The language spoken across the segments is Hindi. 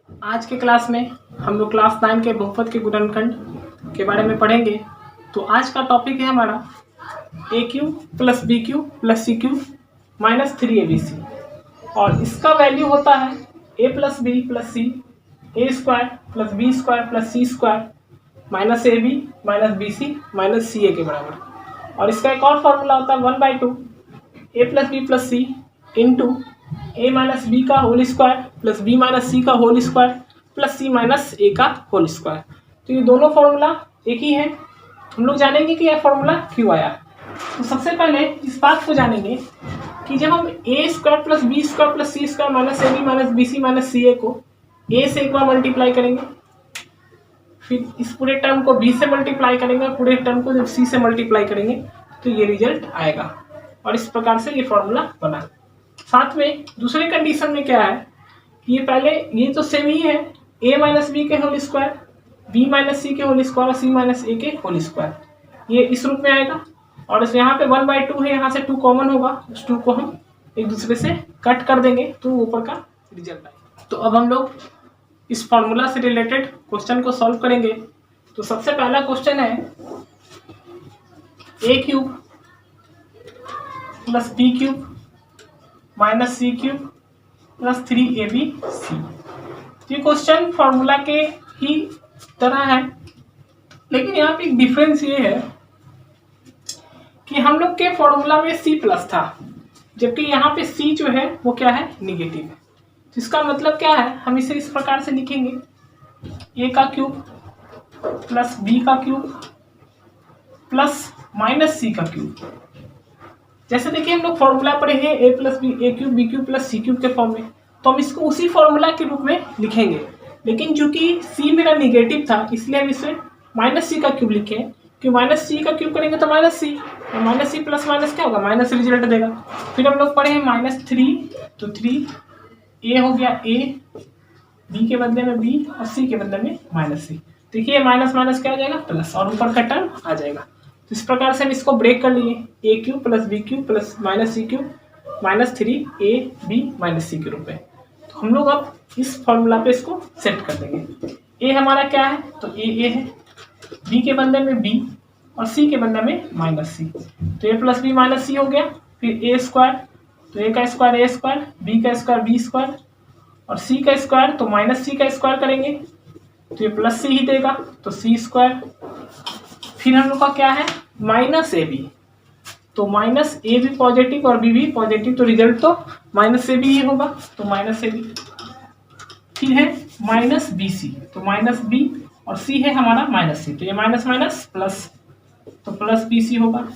आज के क्लास में हम लोग क्लास 9 के बहुपद के गुणनखंड के बारे में पढ़ेंगे। तो आज का टॉपिक है हमारा A cube plus B cube plus C cube minus 3abc और इसका वैल्यू होता है a plus B plus C A square plus B square plus C square minus A B minus B C minus C A के बराबर। और इसका एक और फॉर्मूला होता है 1/2 a plus B plus C into A minus B का whole square plus B minus C का whole square plus C minus A का होल स्क्वायर। तो ये दोनों फॉर्मूला एक ही है। हम लोग जानेंगे कि यह फॉर्मूला क्यों आया। तो सबसे पहले इस बात को जानेंगे कि जब हम A square plus B square plus C square minus A B minus B C minus C A को ए से एक बार मल्टीप्लाई करेंगे, फिर इस पूरे टर्म को बी से मल्टीप्लाई करेंगे, पूरे टर्म को जब सी से मल्टीप्लाई करेंगे तो ये रिजल्ट आएगा। और इस प्रकार से ये फॉर्मूला बना। साथ में दूसरे कंडीशन में क्या है कि ये पहले ये तो सेम ही है, ए माइनस बी के whole square B minus C के होल स्क्वायर और सी माइनस ए के होल स्क्वायर, ये इस रूप में आएगा। और इस यहाँ पे 1/2 है, यहाँ से 2 कॉमन होगा, उस 2 को हम एक दूसरे से कट कर देंगे तो ऊपर का रिजल्ट आएगा। तो अब हम लोग इस फॉर्मूला से रिलेटेड क्वेश्चन को सॉल्व करेंगे। तो सबसे पहला क्वेश्चन है A cube plus B cube minus C cube plus 3abc। ये क्वेश्चन फॉर्मूला के ही तरह है, लेकिन यहाँ पे एक डिफरेंस ये है कि हम लोग के फॉर्मूला में c प्लस था, जबकि यहाँ पे c जो है वो क्या है, निगेटिव है। तो इसका मतलब क्या है, हम इसे इस प्रकार से लिखेंगे a का क्यूब प्लस b का क्यूब प्लस माइनस c का क्यूब। जैसे देखिए हम लोग फॉर्मूला पढ़े हैं ए प्लस बी ए cube B cube plus C cube के फॉर्म में, तो हम इसको उसी फॉर्मूला के रूप में लिखेंगे। लेकिन चूंकि सी मेरा निगेटिव था इसलिए हम इसे माइनस सी का क्यूब लिखे, कि माइनस सी का क्यूब करेंगे तो माइनस सी, और माइनस सी प्लस माइनस क्या होगा, माइनस रिजल्ट देगा। फिर हम लोग पढ़े हैं -3, तो 3 ए हो गया ए, बी के बदले में बी और सी के बदले में माइनस सी। देखिए माइनस माइनस क्या हो जाएगा, प्लस, और ऊपर का टर्म आ जाएगा। तो इस प्रकार से हम इसको ब्रेक कर लिए, A cube plus B cube plus minus C cube minus 3ab minus C के रूप में। तो हम लोग अब इस फॉर्मूला पे इसको सेट कर देंगे। ए हमारा क्या है, तो ए है, बी के बदले में बी और सी के बदले में माइनस सी, तो ए प्लस बी माइनस सी हो गया। फिर ए स्क्वायर, तो ए का स्क्वायर ए स्क्वायर, बी का स्क्वायर बी स्क्वायर और सी का स्क्वायर, तो माइनस सी का स्क्वायर करेंगे तो ये प्लस सी ही देगा, तो सी स्क्वायर। फिर हम लोग का क्या है, माइनस ए बी, तो माइनस ए भी पॉजिटिव और बी भी पॉजिटिव, तो रिजल्ट तो माइनस ए बी ही होगा, तो माइनस ए बी। फिर है माइनस बी सी, तो माइनस बी और सी है हमारा माइनस सी, तो ये माइनस माइनस प्लस, तो प्लस बी सी होगा।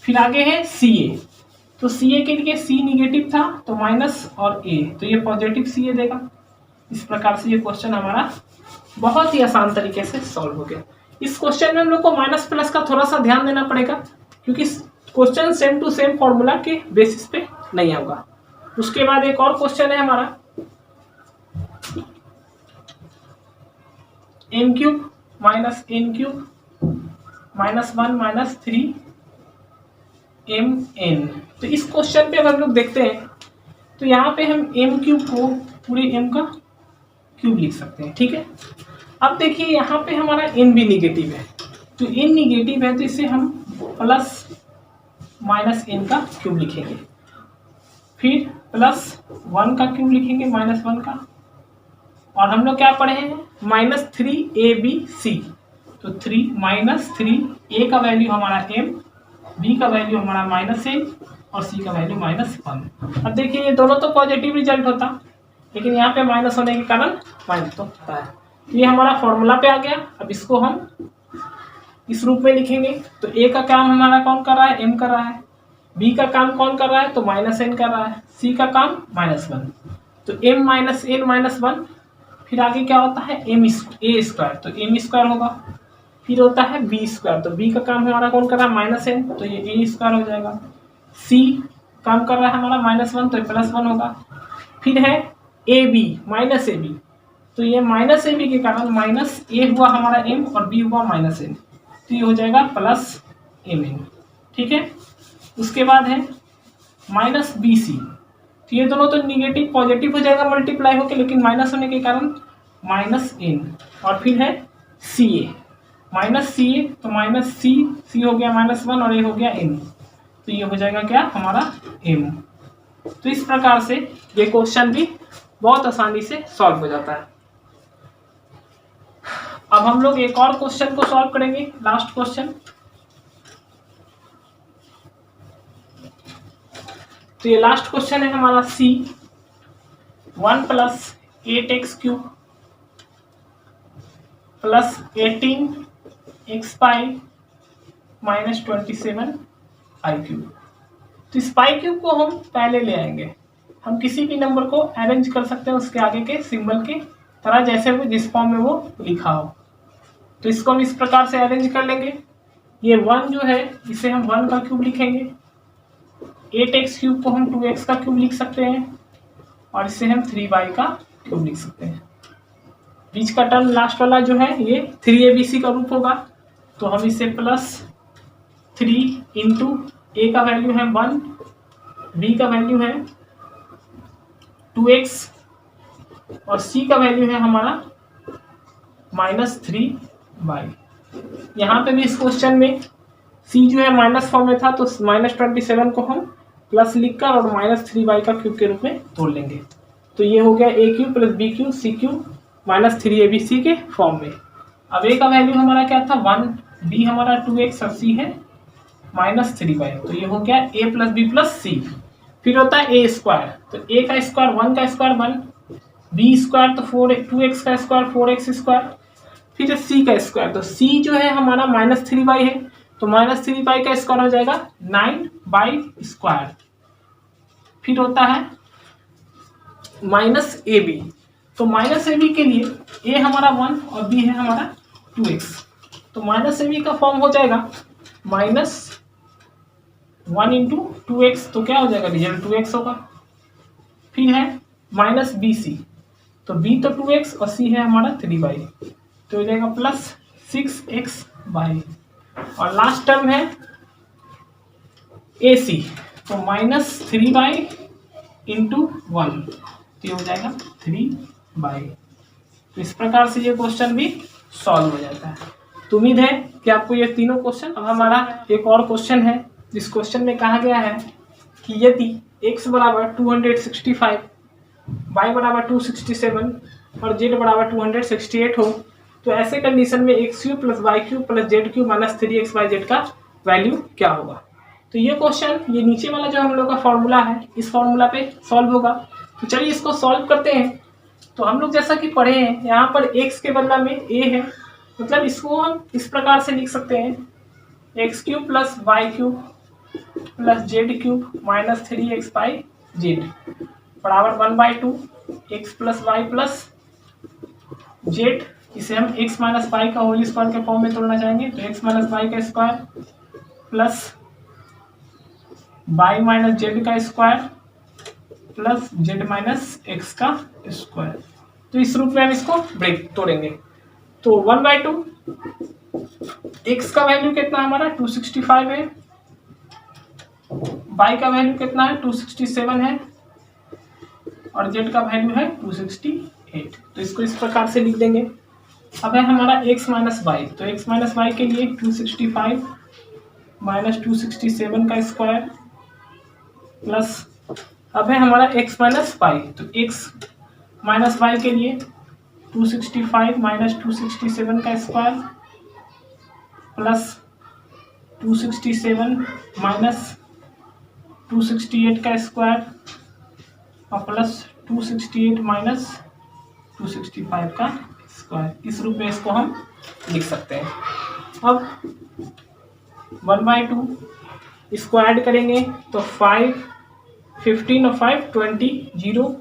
फिर आगे है सी ए, तो सी ए के लिए सी निगेटिव था तो माइनस और ए, तो ये पॉजिटिव सी ए देगा। इस प्रकार से ये क्वेश्चन हमारा बहुत ही आसान तरीके से सॉल्व हो गया। इस क्वेश्चन में हम लोग को माइनस प्लस का थोड़ा सा ध्यान देना पड़ेगा, क्योंकि question same to same formula के बेसिस पे नहीं होगा। उसके बाद एक और क्वेश्चन है हमारा M cube minus N cube minus 1 minus 3 M N. तो इस क्वेश्चन पे अगर हम लोग देखते हैं तो यहाँ पे हम एम क्यूब को पूरे एम का क्यूब लिख सकते हैं, ठीक है। अब देखिए यहाँ पे हमारा n भी निगेटिव है, तो n निगेटिव है तो इसे हम प्लस माइनस n का क्यूब लिखेंगे, फिर प्लस 1 का क्यूब लिखेंगे माइनस 1 का, और हम लोग क्या पढ़े हैं -3abc, तो 3 माइनस 3, a का वैल्यू हमारा m, b का वैल्यू हमारा -n और c का वैल्यू -1। अब देखिए ये दोनों तो पॉजिटिव रिजल्ट होता, लेकिन यहाँ पे माइनस होने के कारण माइनस तो होता है। ये हमारा फॉर्मूला पे आ गया। अब इसको हम इस रूप में लिखेंगे, तो ए का काम हमारा कौन कर रहा है, एम कर रहा है, बी का काम कौन कर रहा है, तो माइनस एन कर रहा है, सी का काम -1, तो एम माइनस एन माइनस 1। फिर आगे क्या होता है, ए स्क्वायर, तो एम स्क्वायर होगा। फिर होता है बी स्क्वायर, तो बी का काम हमारा कौन कर रहा है, -n, तो ये ए स्क्वायर हो जाएगा। सी काम कर रहा है हमारा -1, तो +1 होगा। फिर है A B minus A B, तो ये माइनस ए बी के कारण माइनस ए हुआ हमारा m और b हुआ -n, तो ये हो जाएगा +mn, ठीक है। उसके बाद है माइनस बी सी, तो ये दोनों तो निगेटिव पॉजिटिव हो जाएगा मल्टीप्लाई होकर, लेकिन माइनस होने के कारण माइनस एन, और फिर है सी ए माइनस सी ए, तो माइनस सी हो गया -1 और ए हो गया एन, तो ये हो जाएगा क्या हमारा एम। तो इस प्रकार से ये क्वेश्चन भी बहुत आसानी से सॉल्व हो जाता है। अब हम लोग एक और क्वेश्चन को सॉल्व करेंगे, लास्ट क्वेश्चन। तो ये लास्ट क्वेश्चन है हमारा सी 1 + 8x³ + 18xy - 27i³। तो इस π³ को हम पहले ले आएंगे, हम किसी भी नंबर को अरेंज कर सकते हैं उसके आगे के सिंबल के तरह, जैसे वो जिस फॉर्म में वो लिखा हो। तो इसको हम इस प्रकार से अरेंज कर लेंगे। ये 1 जो है इसे हम 1 का क्यूब लिखेंगे, 8x³ को हम 2x का क्यूब लिख सकते हैं, और इसे हम 3y का क्यूब लिख सकते हैं। बीच का टर्म लास्ट वाला जो है ये 3abc का रूप होगा, तो हम इसे +3 इंटू a का वैल्यू है 1, b का वैल्यू है 2x और c का वैल्यू है हमारा -3y। यहाँ पे भी इस क्वेश्चन में c जो है माइनस फॉर्म में था, तो -27 को हम प्लस लिखकर और -3y का क्यूब के रूप में तोड़ लेंगे। तो ये हो गया a³ + b³ c³ -3abc के फॉर्म में। अब a का वैल्यू हमारा क्या था 1, b हमारा 2x और c है -3y, तो ये हो गया a + b + c। फिर होता है a स्क्वायर, तो a का स्क्वायर 1 का स्क्वायर 1, b स्क्वायर तो 2x का स्क्वायर 4x स्क्वायर, फिर c का स्क्वायर, तो c जो है हमारा -3y है, तो -3y का स्क्वायर हो जाएगा 9y²। फिर होता है -ab, तो -ab के लिए a हमारा 1 और b है हमारा 2x, तो -ab का फॉर्म हो जाएगा -1 × 2x, तो क्या हो जाएगा रिजल्ट 2x होगा। फिर है -bc, तो b तो 2x और c है हमारा 3y, तो हो जाएगा +6xy। और लास्ट टर्म है ac, तो -3y × 1, तो ये हो जाएगा 3y। तो इस प्रकार से ये क्वेश्चन भी सॉल्व हो जाता है। तो उम्मीद है कि आपको ये तीनों क्वेश्चन। अब हमारा एक और क्वेश्चन है, जिस क्वेश्चन में कहा गया है कि यदि x = 265, y = 267 और z = 268 हो, तो ऐसे कंडीशन में x³ + y³ + z³ - 3xyz का वैल्यू क्या होगा। तो ये क्वेश्चन, ये नीचे वाला जो हम लोग का फॉर्मूला है, इस फॉर्मूला पे सॉल्व होगा। तो चलिए इसको सॉल्व करते हैं। तो हम लोग जैसा कि पढ़े हैं, यहाँ पर x के बदला में a है, मतलब इसको हम इस प्रकार से लिख सकते हैं x³ + y³ + z³ - 3xyz बराबर 1/2 x + y + z। इसे हम x - y का होल स्क्वायर के फॉर्म में तोड़ना चाहेंगे, तो x - y का स्क्वायर प्लस y - z का स्क्वायर प्लस z - x का स्क्वायर। तो इस रूप में हम इसको ब्रेक तोड़ेंगे। तो 1/2 x का वैल्यू कितना हमारा 265 है, y का वैल्यू कितना है 267 है, और z का वैल्यू है 268। तो इसको इस प्रकार से लिख देंगे। अब है हमारा x - y, तो x - y के लिए 265 - 267 का स्क्वायर प्लस, अब है हमारा x - y, तो x - y के लिए 265 - 267 का स्क्वायर प्लस 267 - 268 का स्क्वायर और प्लस 268 - 265 का स्क्वायर। इस रूप में इसको हम लिख सकते हैं। अब 1/2 इसको ऐड करेंगे तो 5, 15 और 5 20, 0,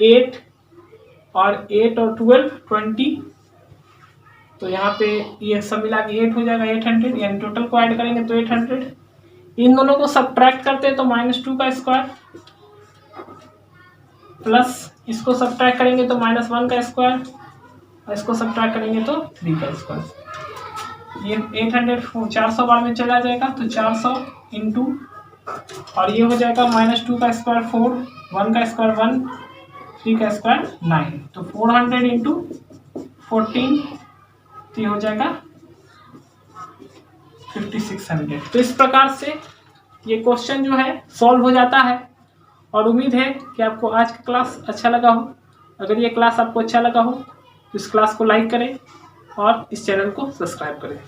8 और 8 और 12 20, तो यहाँ पे ये सब मिला के 8 हो जाएगा 800, यानी टोटल को ऐड करेंगे तो 800। इन दोनों को सब्ट्रैक्ट करते हैं तो -2 का स्क्वायर प्लस इसको सब्ट्रैक्ट करेंगे तो -1 का स्क्वायर और इसको सब्ट्रैक्ट करेंगे तो 3 का स्क्वायर। ये 800 400 बार में चला जाएगा, तो 400 इंटू, और ये हो जाएगा -2 का स्क्वायर 4, 1 का स्क्वायर 1, 3 का स्क्वायर 9, तो 400 इंटू 14 तो ये हो जाएगा 5600। तो इस प्रकार से ये क्वेश्चन जो है सॉल्व हो जाता है। और उम्मीद है कि आपको आज का क्लास अच्छा लगा हो। अगर ये क्लास आपको अच्छा लगा हो तो इस क्लास को लाइक करें और इस चैनल को सब्सक्राइब करें।